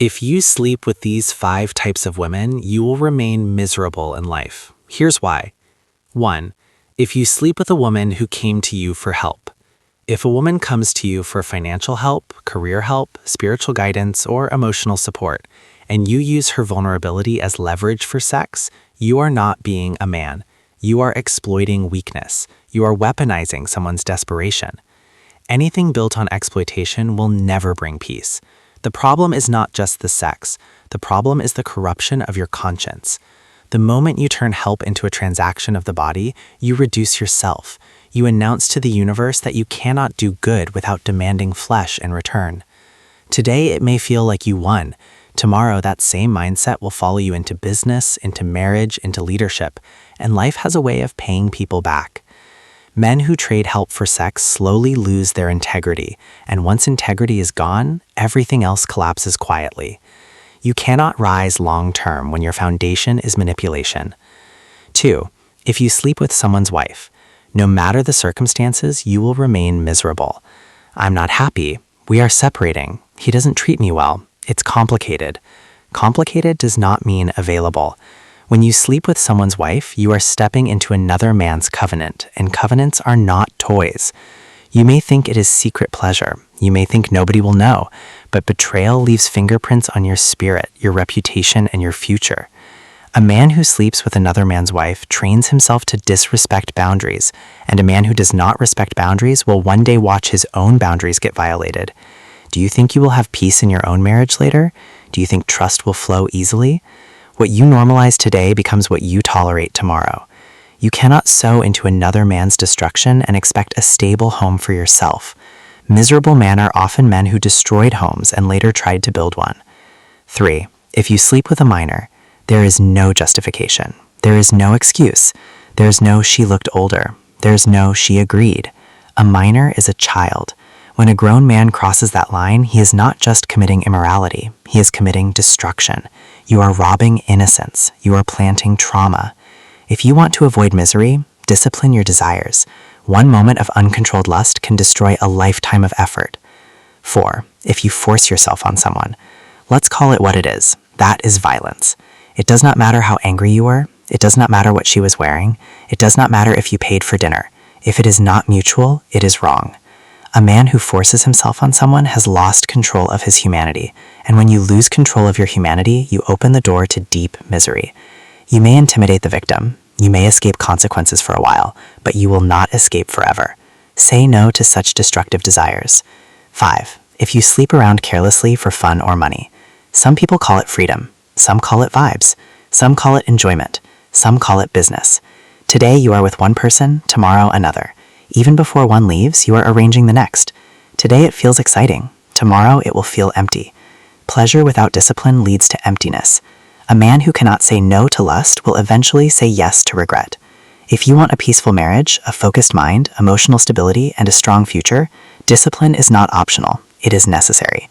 If you sleep with these 5 types of women, you will remain miserable in life. Here's why. 1. If you sleep with a woman who came to you for help. If a woman comes to you for financial help, career help, spiritual guidance, or emotional support, and you use her vulnerability as leverage for sex, you are not being a man. You are exploiting weakness. You are weaponizing someone's desperation. Anything built on exploitation will never bring peace. The problem is not just the sex. The problem is the corruption of your conscience. The moment you turn help into a transaction of the body, you reduce yourself. You announce to the universe that you cannot do good without demanding flesh in return. Today, it may feel like you won. Tomorrow, that same mindset will follow you into business, into marriage, into leadership, and life has a way of paying people back. Men who trade help for sex slowly lose their integrity, and once integrity is gone, everything else collapses quietly. You cannot rise long-term when your foundation is manipulation. 2. If you sleep with someone's wife, no matter the circumstances, you will remain miserable. I'm not happy. We are separating. He doesn't treat me well. It's complicated. Complicated does not mean available. When you sleep with someone's wife, you are stepping into another man's covenant, and covenants are not toys. You may think it is secret pleasure. You may think nobody will know, but betrayal leaves fingerprints on your spirit, your reputation, and your future. A man who sleeps with another man's wife trains himself to disrespect boundaries, and a man who does not respect boundaries will one day watch his own boundaries get violated. Do you think you will have peace in your own marriage later? Do you think trust will flow easily? What you normalize today becomes what you tolerate tomorrow. You cannot sow into another man's destruction and expect a stable home for yourself. Miserable men are often men who destroyed homes and later tried to build one. 3. If you sleep with a minor, there is no justification. There is no excuse. There is no she looked older. There is no she agreed. A minor is a child. When a grown man crosses that line, he is not just committing immorality. He is committing destruction. You are robbing innocence. You are planting trauma. If you want to avoid misery, discipline your desires. One moment of uncontrolled lust can destroy a lifetime of effort. 4. If you force yourself on someone, let's call it what it is. That is violence. It does not matter how angry you were. It does not matter what she was wearing. It does not matter if you paid for dinner. If it is not mutual, it is wrong. A man who forces himself on someone has lost control of his humanity, and when you lose control of your humanity, you open the door to deep misery. You may intimidate the victim. You may escape consequences for a while, but you will not escape forever. Say no to such destructive desires. 5. If you sleep around carelessly for fun or money. Some people call it freedom. Some call it vibes. Some call it enjoyment. Some call it business. Today you are with one person, tomorrow another. Even before one leaves, you are arranging the next. Today it feels exciting. Tomorrow it will feel empty. Pleasure without discipline leads to emptiness. A man who cannot say no to lust will eventually say yes to regret. If you want a peaceful marriage, a focused mind, emotional stability, and a strong future, discipline is not optional. It is necessary.